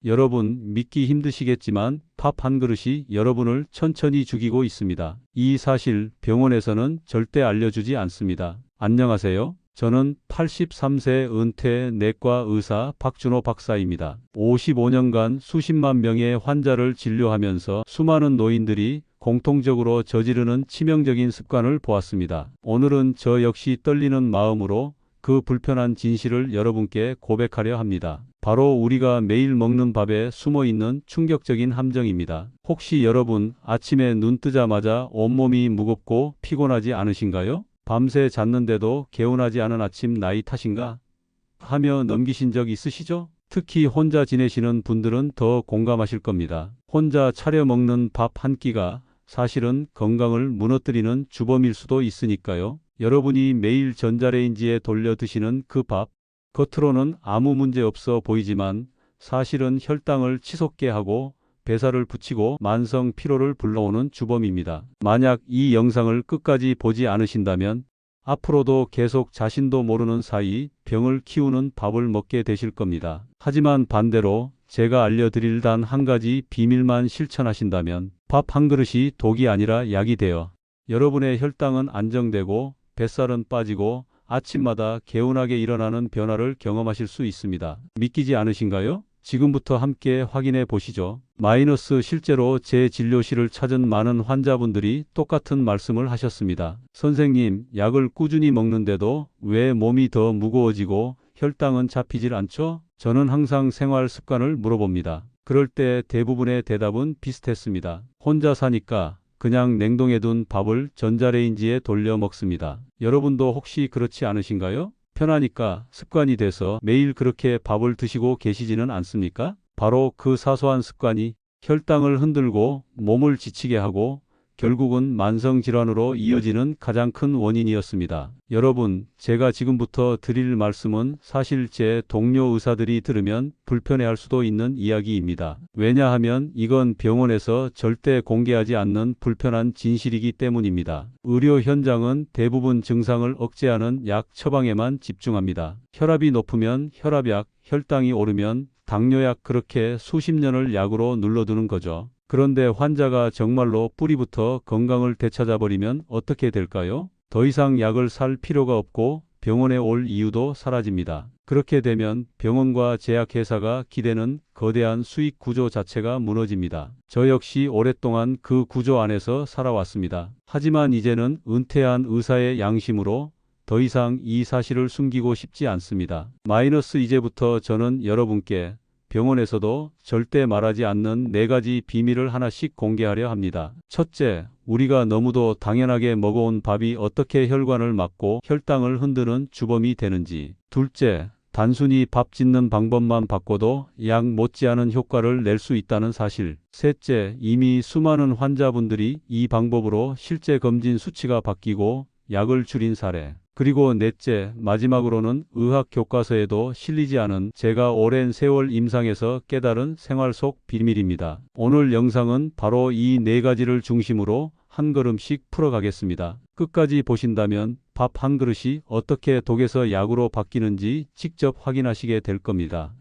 여러분 믿기 힘드시겠지만 밥 한 그릇이 여러분을 천천히 죽이고 있습니다. 이 사실 병원에서는 절대 알려주지 않습니다. 안녕하세요. 저는 83세 은퇴 내과 의사 박준호 박사입니다. 55년간 수십만 명의 환자를 진료하면서 수많은 노인들이 공통적으로 저지르는 치명적인 습관을 보았습니다. 오늘은 저 역시 떨리는 마음으로 그 불편한 진실을 여러분께 고백하려 합니다. 바로 우리가 매일 먹는 밥에 숨어있는 충격적인 함정입니다. 혹시 여러분 아침에 눈 뜨자마자 온몸이 무겁고 피곤하지 않으신가요? 밤새 잤는데도 개운하지 않은 아침 나이 탓인가? 하며 넘기신 적 있으시죠? 특히 혼자 지내시는 분들은 더 공감하실 겁니다. 혼자 차려 먹는 밥 한 끼가 사실은 건강을 무너뜨리는 주범일 수도 있으니까요. 여러분이 매일 전자레인지에 돌려 드시는 그 밥, 겉으로는 아무 문제 없어 보이지만 사실은 혈당을 치솟게 하고 배살을 붙이고 만성 피로를 불러오는 주범입니다. 만약 이 영상을 끝까지 보지 않으신다면 앞으로도 계속 자신도 모르는 사이 병을 키우는 밥을 먹게 되실 겁니다. 하지만 반대로 제가 알려드릴 단 한 가지 비밀만 실천하신다면 밥 한 그릇이 독이 아니라 약이 되어 여러분의 혈당은 안정되고 뱃살은 빠지고 아침마다 개운하게 일어나는 변화를 경험하실 수 있습니다. 믿기지 않으신가요? 지금부터 함께 확인해 보시죠. 실제로 제 진료실을 찾은 많은 환자분들이 똑같은 말씀을 하셨습니다. 선생님, 약을 꾸준히 먹는데도 왜 몸이 더 무거워지고 혈당은 잡히질 않죠? 저는 항상 생활 습관을 물어봅니다. 그럴 때 대부분의 대답은 비슷했습니다. 혼자 사니까 그냥 냉동해둔 밥을 전자레인지에 돌려 먹습니다. 여러분도 혹시 그렇지 않으신가요? 편하니까 습관이 돼서 매일 그렇게 밥을 드시고 계시지는 않습니까? 바로 그 사소한 습관이 혈당을 흔들고 몸을 지치게 하고 결국은 만성질환으로 이어지는 가장 큰 원인이었습니다. 여러분, 제가 지금부터 드릴 말씀은 사실 제 동료 의사들이 들으면 불편해할 수도 있는 이야기입니다. 왜냐하면 이건 병원에서 절대 공개하지 않는 불편한 진실이기 때문입니다. 의료 현장은 대부분 증상을 억제하는 약 처방에만 집중합니다. 혈압이 높으면 혈압약, 혈당이 오르면 당뇨약, 그렇게 수십 년을 약으로 눌러두는 거죠. 그런데 환자가 정말로 뿌리부터 건강을 되찾아버리면 어떻게 될까요? 더 이상 약을 살 필요가 없고 병원에 올 이유도 사라집니다. 그렇게 되면 병원과 제약회사가 기대는 거대한 수익 구조 자체가 무너집니다. 저 역시 오랫동안 그 구조 안에서 살아왔습니다. 하지만 이제는 은퇴한 의사의 양심으로 더 이상 이 사실을 숨기고 싶지 않습니다. 이제부터 저는 여러분께 병원에서도 절대 말하지 않는 4가지 비밀을 하나씩 공개하려 합니다. 첫째, 우리가 너무도 당연하게 먹어온 밥이 어떻게 혈관을 막고 혈당을 흔드는 주범이 되는지. 둘째, 단순히 밥 짓는 방법만 바꿔도 약 못지않은 효과를 낼 수 있다는 사실. 셋째, 이미 수많은 환자분들이 이 방법으로 실제 검진 수치가 바뀌고 약을 줄인 사례. 그리고 넷째, 마지막으로는 의학 교과서에도 실리지 않은 제가 오랜 세월 임상에서 깨달은 생활 속 비밀입니다. 오늘 영상은 바로 이 4가지를 중심으로 한 걸음씩 풀어가겠습니다. 끝까지 보신다면 밥 한 그릇이 어떻게 독에서 약으로 바뀌는지 직접 확인하시게 될 겁니다.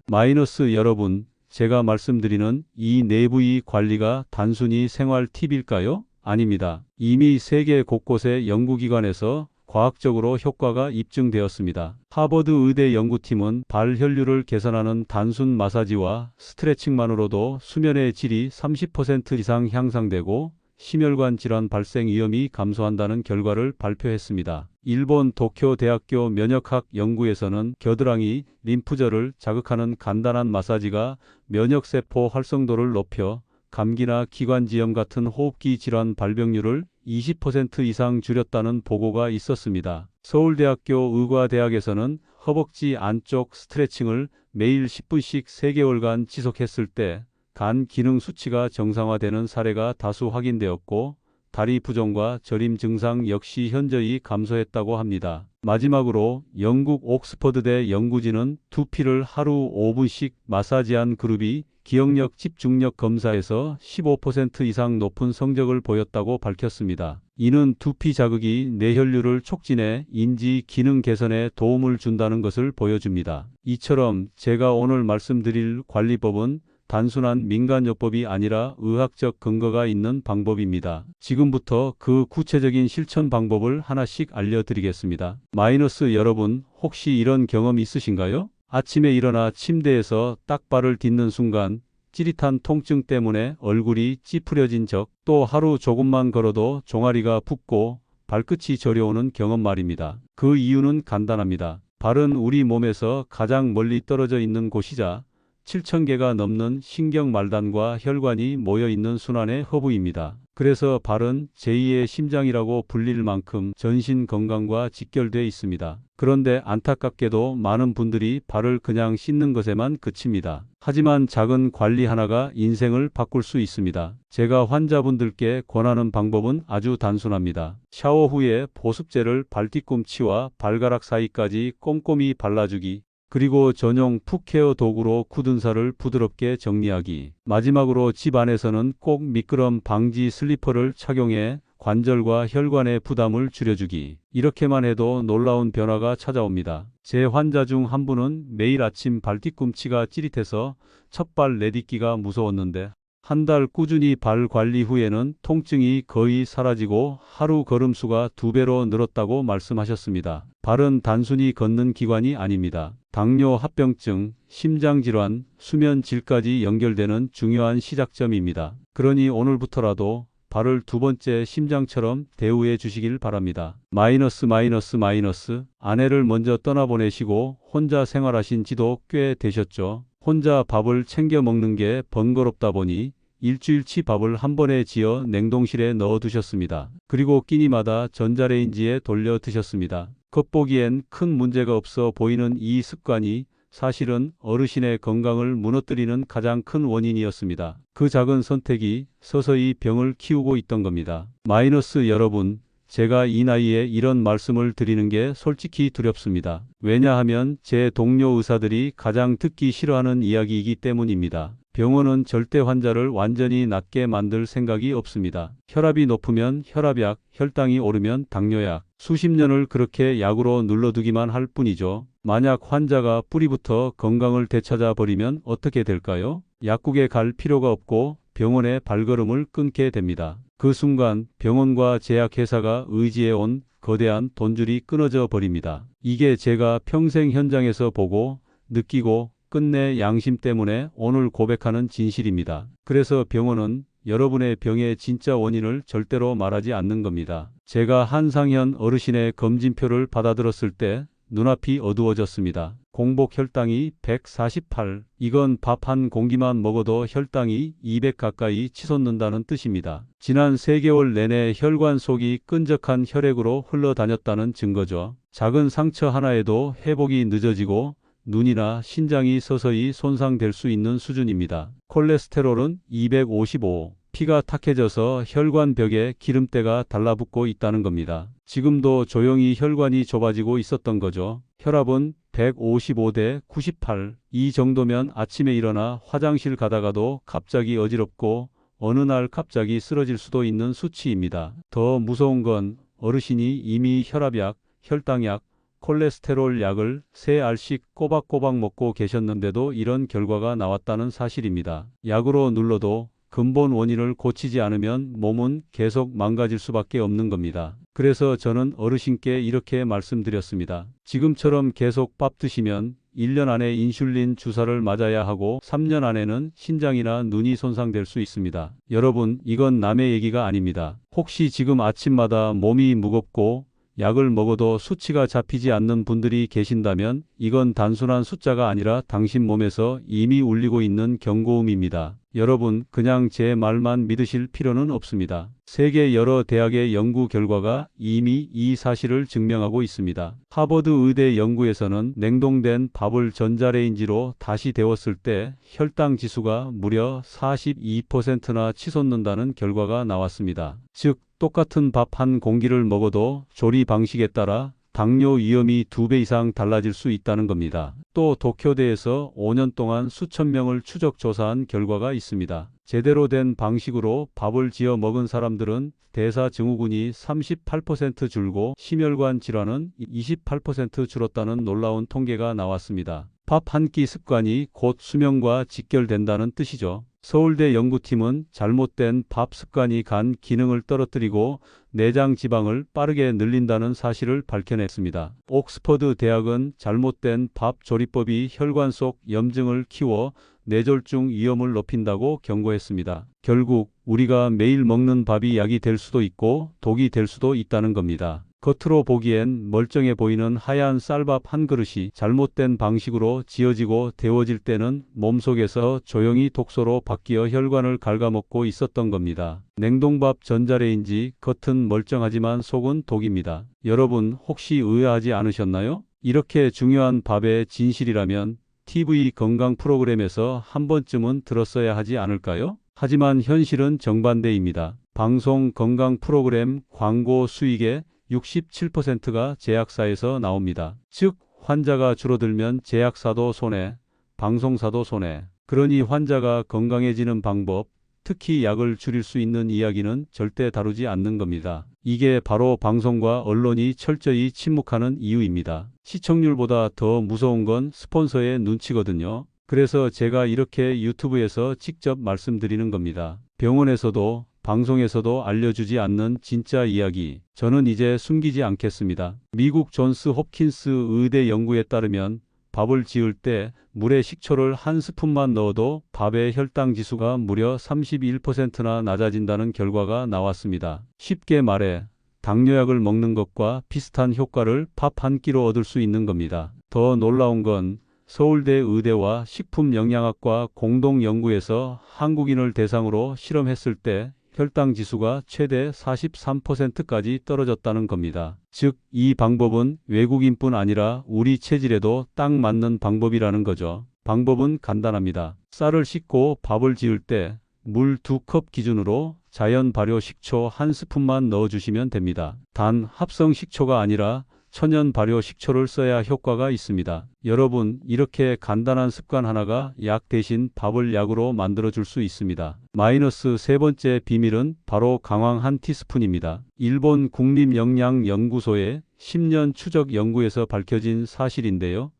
여러분, 제가 말씀드리는 이 내부의 관리가 단순히 생활 팁일까요? 아닙니다. 이미 세계 곳곳의 연구기관에서 과학적으로 효과가 입증되었습니다. 하버드 의대 연구팀은 발 혈류를 개선하는 단순 마사지와 스트레칭만으로도 수면의 질이 30% 이상 향상되고 심혈관 질환 발생 위험이 감소한다는 결과를 발표했습니다. 일본 도쿄 대학교 면역학 연구에서는 겨드랑이, 림프절을 자극하는 간단한 마사지가 면역세포 활성도를 높여 감기나 기관지염 같은 호흡기 질환 발병률을 20% 이상 줄였다는 보고가 있었습니다. 서울대학교 의과대학에서는 허벅지 안쪽 스트레칭을 매일 10분씩 3개월간 지속했을 때 간 기능 수치가 정상화되는 사례가 다수 확인되었고 다리 부종과 저림 증상 역시 현저히 감소했다고 합니다. 마지막으로 영국 옥스퍼드대 연구진은 두피를 하루 5분씩 마사지한 그룹이 기억력 집중력 검사에서 15% 이상 높은 성적을 보였다고 밝혔습니다. 이는 두피 자극이 뇌혈류를 촉진해 인지 기능 개선에 도움을 준다는 것을 보여줍니다. 이처럼 제가 오늘 말씀드릴 관리법은 단순한 민간요법이 아니라 의학적 근거가 있는 방법입니다. 지금부터 그 구체적인 실천 방법을 하나씩 알려드리겠습니다. 마이너스 여러분, 혹시 이런 경험 있으신가요? 아침에 일어나 침대에서 딱 발을 딛는 순간 찌릿한 통증 때문에 얼굴이 찌푸려진 적, 또 하루 조금만 걸어도 종아리가 붓고 발끝이 저려오는 경험 말입니다. 그 이유는 간단합니다. 발은 우리 몸에서 가장 멀리 떨어져 있는 곳이자 7,000개가 넘는 신경 말단과 혈관이 모여 있는 순환의 허브입니다. 그래서 발은 제2의 심장이라고 불릴 만큼 전신 건강과 직결되어 있습니다. 그런데 안타깝게도 많은 분들이 발을 그냥 씻는 것에만 그칩니다. 하지만 작은 관리 하나가 인생을 바꿀 수 있습니다. 제가 환자분들께 권하는 방법은 아주 단순합니다. 샤워 후에 보습제를 발뒤꿈치와 발가락 사이까지 꼼꼼히 발라주기. 그리고 전용 풋케어 도구로 굳은 살을 부드럽게 정리하기. 마지막으로 집 안에서는 꼭 미끄럼 방지 슬리퍼를 착용해 관절과 혈관의 부담을 줄여주기. 이렇게만 해도 놀라운 변화가 찾아옵니다. 제 환자 중 한 분은 매일 아침 발뒤꿈치가 찌릿해서 첫발 내딛기가 무서웠는데 한 달 꾸준히 발 관리 후에는 통증이 거의 사라지고 하루 걸음수가 2배로 늘었다고 말씀하셨습니다. 발은 단순히 걷는 기관이 아닙니다. 당뇨, 합병증, 심장질환, 수면질까지 연결되는 중요한 시작점입니다. 그러니 오늘부터라도 발을 두 번째 심장처럼 대우해 주시길 바랍니다. 마이너스. 아내를 먼저 떠나보내시고 혼자 생활하신 지도 꽤 되셨죠? 혼자 밥을 챙겨 먹는 게 번거롭다 보니 일주일치 밥을 한 번에 지어 냉동실에 넣어 두셨습니다. 그리고 끼니마다 전자레인지에 돌려 드셨습니다. 겉보기엔 큰 문제가 없어 보이는 이 습관이 사실은 어르신의 건강을 무너뜨리는 가장 큰 원인이었습니다. 그 작은 선택이 서서히 병을 키우고 있던 겁니다. 마이너스 여러분, 제가 이 나이에 이런 말씀을 드리는 게 솔직히 두렵습니다. 왜냐하면 제 동료 의사들이 가장 듣기 싫어하는 이야기이기 때문입니다. 병원은 절대 환자를 완전히 낫게 만들 생각이 없습니다. 혈압이 높으면 혈압약, 혈당이 오르면 당뇨약, 수십 년을 그렇게 약으로 눌러두기만 할 뿐이죠. 만약 환자가 뿌리부터 건강을 되찾아 버리면 어떻게 될까요? 약국에 갈 필요가 없고 병원의 발걸음을 끊게 됩니다. 그 순간 병원과 제약회사가 의지해온 거대한 돈줄이 끊어져 버립니다. 이게 제가 평생 현장에서 보고 느끼고 끝내 양심 때문에 오늘 고백하는 진실입니다. 그래서 병원은 여러분의 병의 진짜 원인을 절대로 말하지 않는 겁니다. 제가 한상현 어르신의 검진표를 받아들었을 때 눈앞이 어두워졌습니다. 공복 혈당이 148. 이건 밥 한 공기만 먹어도 혈당이 200 가까이 치솟는다는 뜻입니다. 지난 3개월 내내 혈관 속이 끈적한 혈액으로 흘러다녔다는 증거죠. 작은 상처 하나에도 회복이 늦어지고 눈이나 신장이 서서히 손상될 수 있는 수준입니다. 콜레스테롤은 255. 피가 탁해져서 혈관벽에 기름때가 달라붙고 있다는 겁니다. 지금도 조용히 혈관이 좁아지고 있었던 거죠. 혈압은 155대 98. 이 정도면 아침에 일어나 화장실 가다가도 갑자기 어지럽고 어느 날 갑자기 쓰러질 수도 있는 수치입니다. 더 무서운 건 어르신이 이미 혈압약, 혈당약, 콜레스테롤 약을 3알씩 꼬박꼬박 먹고 계셨는데도 이런 결과가 나왔다는 사실입니다. 약으로 눌러도 근본 원인을 고치지 않으면 몸은 계속 망가질 수밖에 없는 겁니다. 그래서 저는 어르신께 이렇게 말씀드렸습니다. 지금처럼 계속 밥 드시면 1년 안에 인슐린 주사를 맞아야 하고 3년 안에는 신장이나 눈이 손상될 수 있습니다. 여러분, 이건 남의 얘기가 아닙니다. 혹시 지금 아침마다 몸이 무겁고 약을 먹어도 수치가 잡히지 않는 분들이 계신다면 이건 단순한 숫자가 아니라 당신 몸에서 이미 울리고 있는 경고음입니다. 여러분, 그냥 제 말만 믿으실 필요는 없습니다. 세계 여러 대학의 연구 결과가 이미 이 사실을 증명하고 있습니다. 하버드 의대 연구에서는 냉동된 밥을 전자레인지로 다시 데웠을 때 혈당 지수가 무려 42%나 치솟는다는 결과가 나왔습니다. 즉, 똑같은 밥 한 공기를 먹어도 조리 방식에 따라 당뇨 위험이 2배 이상 달라질 수 있다는 겁니다. 또 도쿄대에서 5년 동안 수천 명을 추적 조사한 결과가 있습니다. 제대로 된 방식으로 밥을 지어 먹은 사람들은 대사증후군이 38% 줄고 심혈관 질환은 28% 줄었다는 놀라운 통계가 나왔습니다. 밥 한 끼 습관이 곧 수명과 직결된다는 뜻이죠. 서울대 연구팀은 잘못된 밥 습관이 간 기능을 떨어뜨리고 내장 지방을 빠르게 늘린다는 사실을 밝혀냈습니다. 옥스퍼드 대학은 잘못된 밥 조리법이 혈관 속 염증을 키워 뇌졸중 위험을 높인다고 경고했습니다. 결국 우리가 매일 먹는 밥이 약이 될 수도 있고 독이 될 수도 있다는 겁니다. 겉으로 보기엔 멀쩡해 보이는 하얀 쌀밥 한 그릇이 잘못된 방식으로 지어지고 데워질 때는 몸속에서 조용히 독소로 바뀌어 혈관을 갉아먹고 있었던 겁니다. 냉동밥 전자레인지 겉은 멀쩡하지만 속은 독입니다. 여러분 혹시 의아하지 않으셨나요? 이렇게 중요한 밥의 진실이라면 TV 건강 프로그램에서 한 번쯤은 들었어야 하지 않을까요? 하지만 현실은 정반대입니다. 방송 건강 프로그램 광고 수익의 67%가 제약사에서 나옵니다. 즉 환자가 줄어들면 제약사도 손해, 방송사도 손해. 그러니 환자가 건강해지는 방법, 특히 약을 줄일 수 있는 이야기는 절대 다루지 않는 겁니다. 이게 바로 방송과 언론이 철저히 침묵하는 이유입니다. 시청률보다 더 무서운 건 스폰서의 눈치거든요. 그래서 제가 이렇게 유튜브에서 직접 말씀드리는 겁니다. 병원에서도 방송에서도 알려주지 않는 진짜 이야기, 저는 이제 숨기지 않겠습니다. 미국 존스 홉킨스 의대 연구에 따르면 밥을 지을 때 물에 식초를 한 스푼만 넣어도 밥의 혈당 지수가 무려 31%나 낮아진다는 결과가 나왔습니다. 쉽게 말해 당뇨약을 먹는 것과 비슷한 효과를 밥 한 끼로 얻을 수 있는 겁니다. 더 놀라운 건 서울대 의대와 식품영양학과 공동연구에서 한국인을 대상으로 실험했을 때 혈당 지수가 최대 43%까지 떨어졌다는 겁니다. 즉, 이 방법은 외국인뿐 아니라 우리 체질에도 딱 맞는 방법이라는 거죠. 방법은 간단합니다. 쌀을 씻고 밥을 지을 때 물 2컵 기준으로 자연 발효 식초 한 스푼만 넣어주시면 됩니다. 단 합성 식초가 아니라 천연 발효 식초를 써야 효과가 있습니다. 여러분, 이렇게 간단한 습관 하나가 약 대신 밥을 약으로 만들어줄 수 있습니다. 마이너스 세 번째 비밀은 바로 강황 한 티스푼입니다. 일본 국립영양연구소의 10년 추적 연구에서 밝혀진 사실인데요.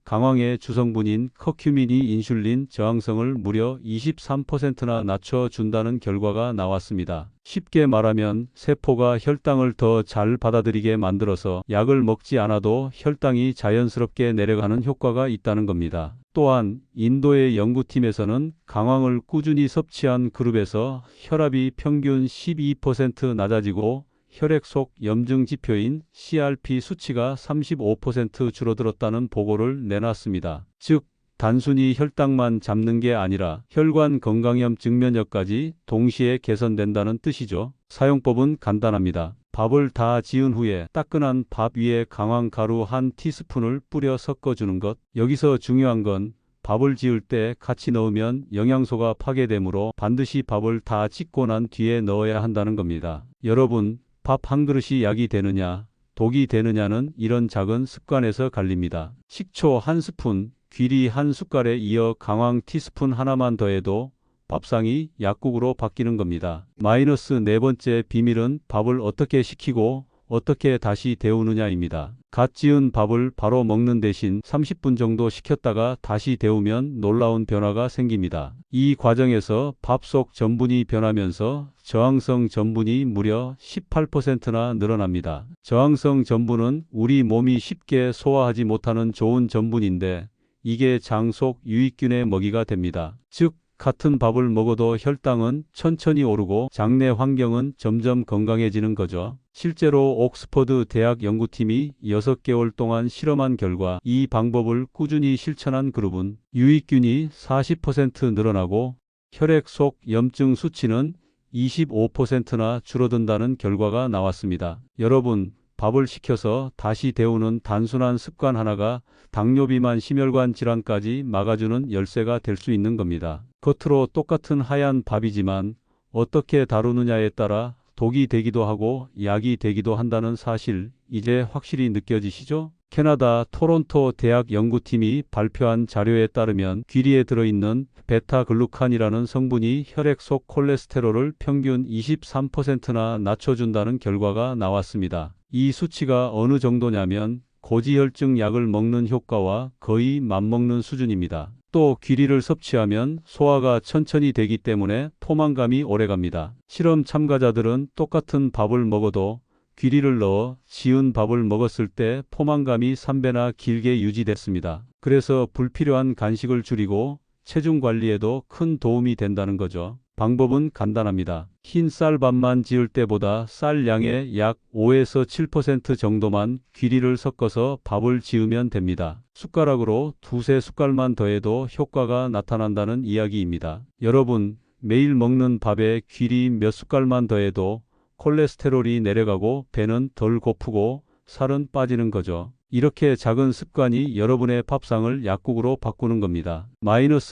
강황의 주성분인 커큐민이 인슐린 저항성을 무려 23%나 낮춰준다는 결과가 나왔습니다. 쉽게 말하면 세포가 혈당을 더 잘 받아들이게 만들어서 약을 먹지 않아도 혈당이 자연스럽게 내려가는 효과가 있다는 겁니다. 또한 인도의 연구팀에서는 강황을 꾸준히 섭취한 그룹에서 혈압이 평균 12% 낮아지고 혈액 속 염증 지표인 CRP 수치가 35% 줄어들었다는 보고를 내놨습니다. 즉, 단순히 혈당만 잡는 게 아니라 혈관 건강염 증면역까지 동시에 개선된다는 뜻이죠. 사용법은 간단합니다. 밥을 다 지은 후에 따끈한 밥 위에 강황 가루 한 티스푼을 뿌려 섞어주는 것. 여기서 중요한 건 밥을 지을 때 같이 넣으면 영양소가 파괴되므로 반드시 밥을 다 짓고 난 뒤에 넣어야 한다는 겁니다. 여러분, 밥 한 그릇이 약이 되느냐, 독이 되느냐는 이런 작은 습관에서 갈립니다. 식초 한 스푼, 귀리 한 숟갈에 이어 강황 티스푼 하나만 더해도 밥상이 약국으로 바뀌는 겁니다. 마이너스 네 번째 비밀은 밥을 어떻게 식히고 어떻게 다시 데우느냐입니다. 갓 지은 밥을 바로 먹는 대신 30분 정도 식혔다가 다시 데우면 놀라운 변화가 생깁니다. 이 과정에서 밥 속 전분이 변하면서 저항성 전분이 무려 18%나 늘어납니다. 저항성 전분은 우리 몸이 쉽게 소화하지 못하는 좋은 전분인데 이게 장 속 유익균의 먹이가 됩니다. 즉, 같은 밥을 먹어도 혈당은 천천히 오르고 장내 환경은 점점 건강해지는 거죠. 실제로 옥스퍼드 대학 연구팀이 6개월 동안 실험한 결과 이 방법을 꾸준히 실천한 그룹은 유익균이 40% 늘어나고 혈액 속 염증 수치는 25%나 줄어든다는 결과가 나왔습니다. 여러분, 밥을 식혀서 다시 데우는 단순한 습관 하나가 당뇨, 비만, 심혈관 질환까지 막아주는 열쇠가 될 수 있는 겁니다. 겉으로 똑같은 하얀 밥이지만 어떻게 다루느냐에 따라 독이 되기도 하고 약이 되기도 한다는 사실, 이제 확실히 느껴지시죠? 캐나다 토론토 대학 연구팀이 발표한 자료에 따르면 귀리에 들어있는 베타글루칸이라는 성분이 혈액 속 콜레스테롤을 평균 23%나 낮춰준다는 결과가 나왔습니다. 이 수치가 어느 정도냐면 고지혈증 약을 먹는 효과와 거의 맞먹는 수준입니다. 또 귀리를 섭취하면 소화가 천천히 되기 때문에 포만감이 오래갑니다. 실험 참가자들은 똑같은 밥을 먹어도 귀리를 넣어 지은 밥을 먹었을 때 포만감이 3배나 길게 유지됐습니다. 그래서 불필요한 간식을 줄이고 체중 관리에도 큰 도움이 된다는 거죠. 방법은 간단합니다. 흰 쌀밥만 지을 때보다 쌀 양의 약 5에서 7% 정도만 귀리를 섞어서 밥을 지으면 됩니다. 숟가락으로 두세 숟갈만 더해도 효과가 나타난다는 이야기입니다. 여러분, 매일 먹는 밥에 귀리 몇 숟갈만 더해도 콜레스테롤이 내려가고 배는 덜 고프고 살은 빠지는 거죠. 이렇게 작은 습관이 여러분의 밥상을 약국으로 바꾸는 겁니다.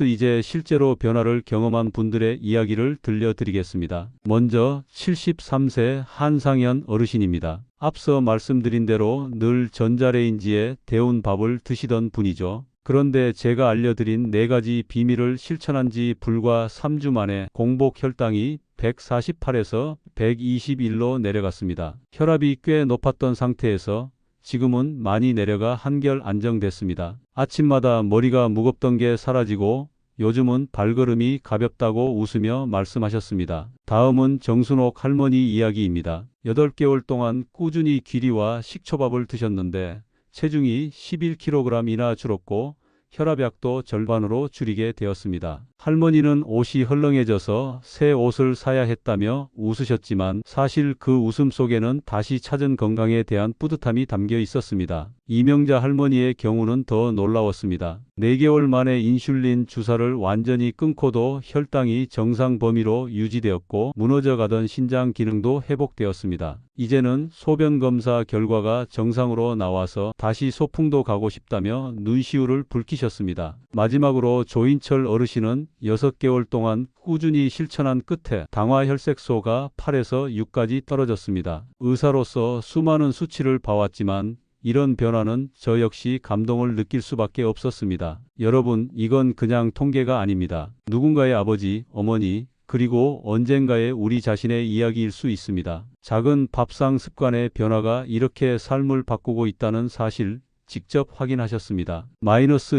이제 실제로 변화를 경험한 분들의 이야기를 들려드리겠습니다. 먼저 73세 한상현 어르신입니다. 앞서 말씀드린 대로 늘 전자레인지에 데운 밥을 드시던 분이죠. 그런데 제가 알려드린 4가지 비밀을 실천한 지 불과 3주 만에 공복 혈당이 148에서 121로 내려갔습니다. 혈압이 꽤 높았던 상태에서 지금은 많이 내려가 한결 안정됐습니다. 아침마다 머리가 무겁던 게 사라지고 요즘은 발걸음이 가볍다고 웃으며 말씀하셨습니다. 다음은 정순옥 할머니 이야기입니다. 8개월 동안 꾸준히 귀리와 식초밥을 드셨는데 체중이 11kg이나 줄었고 혈압약도 절반으로 줄이게 되었습니다. 할머니는 옷이 헐렁해져서 새 옷을 사야 했다며 웃으셨지만 사실 그 웃음 속에는 다시 찾은 건강에 대한 뿌듯함이 담겨 있었습니다. 이명자 할머니의 경우는 더 놀라웠습니다. 4개월 만에 인슐린 주사를 완전히 끊고도 혈당이 정상 범위로 유지되었고 무너져가던 신장 기능도 회복되었습니다. 이제는 소변 검사 결과가 정상으로 나와서 다시 소풍도 가고 싶다며 눈시울을 붉히셨습니다. 마지막으로 조인철 어르신은 6개월 동안 꾸준히 실천한 끝에 당화혈색소가 8에서 6까지 떨어졌습니다. 의사로서 수많은 수치를 봐왔지만 이런 변화는 저 역시 감동을 느낄 수밖에 없었습니다. 여러분, 이건 그냥 통계가 아닙니다. 누군가의 아버지, 어머니, 그리고 언젠가의 우리 자신의 이야기일 수 있습니다. 작은 밥상 습관의 변화가 이렇게 삶을 바꾸고 있다는 사실 직접 확인하셨습니다.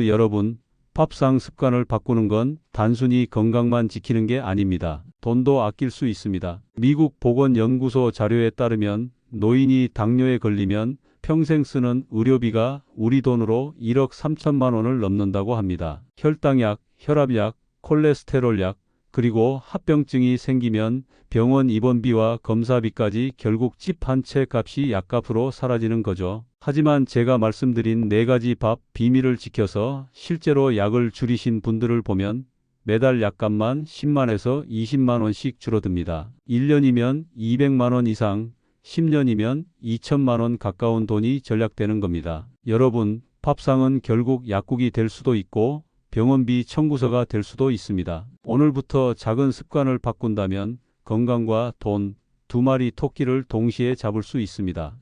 여러분, 밥상 습관을 바꾸는 건 단순히 건강만 지키는 게 아닙니다. 돈도 아낄 수 있습니다. 미국 보건연구소 자료에 따르면 노인이 당뇨에 걸리면 평생 쓰는 의료비가 우리 돈으로 1억 3천만 원을 넘는다고 합니다. 혈당약, 혈압약, 콜레스테롤약, 그리고 합병증이 생기면 병원 입원비와 검사비까지 결국 집 한 채 값이 약값으로 사라지는 거죠. 하지만 제가 말씀드린 4가지 밥 비밀을 지켜서 실제로 약을 줄이신 분들을 보면 매달 약값만 10만에서 20만 원씩 줄어듭니다. 1년이면 200만 원 이상, 10년이면 2천만 원 가까운 돈이 절약되는 겁니다. 여러분, 밥상은 결국 약국이 될 수도 있고 병원비 청구서가 될 수도 있습니다. 오늘부터 작은 습관을 바꾼다면 건강과 돈, 2마리 토끼를 동시에 잡을 수 있습니다.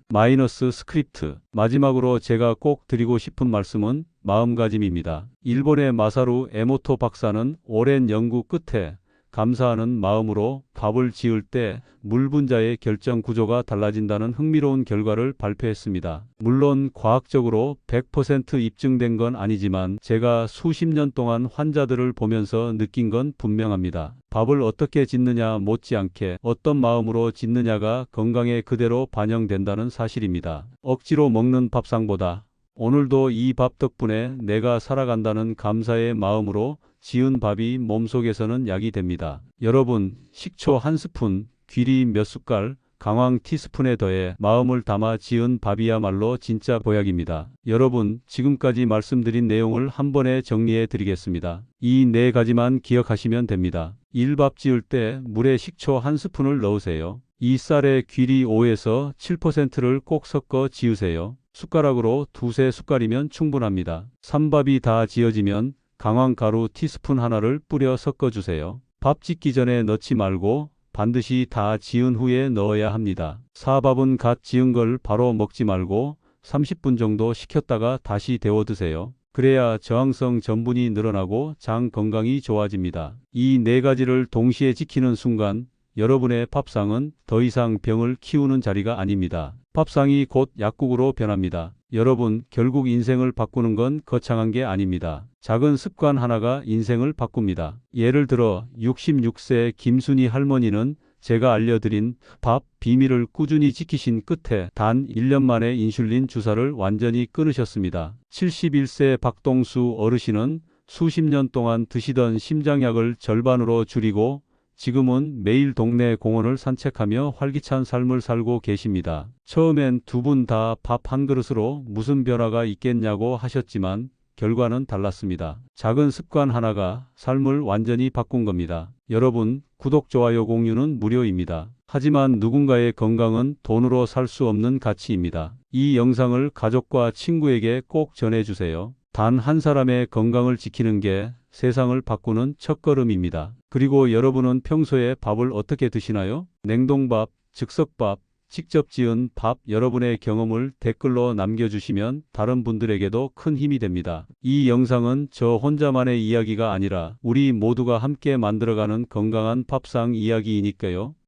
스크립트. 마지막으로 제가 꼭 드리고 싶은 말씀은 마음가짐입니다. 일본의 마사루 에모토 박사는 오랜 연구 끝에 감사하는 마음으로 밥을 지을 때 물 분자의 결정 구조가 달라진다는 흥미로운 결과를 발표했습니다. 물론 과학적으로 100% 입증된 건 아니지만 제가 수십 년 동안 환자들을 보면서 느낀 건 분명합니다. 밥을 어떻게 짓느냐 못지않게 어떤 마음으로 짓느냐가 건강에 그대로 반영된다는 사실입니다. 억지로 먹는 밥상보다 오늘도 이 밥 덕분에 내가 살아간다는 감사의 마음으로 지은 밥이 몸속에서는 약이 됩니다. 여러분, 식초 1스푼, 귀리 몇 숟갈, 강황 티스푼에 더해 마음을 담아 지은 밥이야말로 진짜 보약입니다. 여러분, 지금까지 말씀드린 내용을 한 번에 정리해 드리겠습니다. 이 4가지만 기억하시면 됩니다. 1. 밥 지을 때 물에 식초 1스푼을 넣으세요. 2. 쌀에 귀리 5에서 7%를 꼭 섞어 지으세요. 숟가락으로 2~3숟갈이면 충분합니다. 3. 밥이 다 지어지면 강황가루 티스푼 하나를 뿌려 섞어주세요. 밥 짓기 전에 넣지 말고 반드시 다 지은 후에 넣어야 합니다. 4. 밥은 갓 지은 걸 바로 먹지 말고 30분 정도 식혔다가 다시 데워 드세요. 그래야 저항성 전분이 늘어나고 장 건강이 좋아집니다. 이 4가지를 동시에 지키는 순간 여러분의 밥상은 더 이상 병을 키우는 자리가 아닙니다. 밥상이 곧 약국으로 변합니다. 여러분, 결국 인생을 바꾸는 건 거창한 게 아닙니다. 작은 습관 하나가 인생을 바꿉니다. 예를 들어 66세 김순희 할머니는 제가 알려드린 밥 비밀을 꾸준히 지키신 끝에 단 1년 만에 인슐린 주사를 완전히 끊으셨습니다. 71세 박동수 어르신은 수십 년 동안 드시던 심장약을 절반으로 줄이고 지금은 매일 동네 공원을 산책하며 활기찬 삶을 살고 계십니다. 처음엔 두 분 다 밥 한 그릇으로 무슨 변화가 있겠냐고 하셨지만 결과는 달랐습니다. 작은 습관 하나가 삶을 완전히 바꾼 겁니다. 여러분, 구독, 좋아요, 공유는 무료입니다. 하지만 누군가의 건강은 돈으로 살 수 없는 가치입니다. 이 영상을 가족과 친구에게 꼭 전해주세요. 단 한 사람의 건강을 지키는 게 세상을 바꾸는 첫걸음입니다. 그리고 여러분은 평소에 밥을 어떻게 드시나요? 냉동밥, 즉석밥, 직접 지은 밥, 여러분의 경험을 댓글로 남겨주시면 다른 분들에게도 큰 힘이 됩니다. 이 영상은 저 혼자만의 이야기가 아니라 우리 모두가 함께 만들어가는 건강한 밥상 이야기이니까요.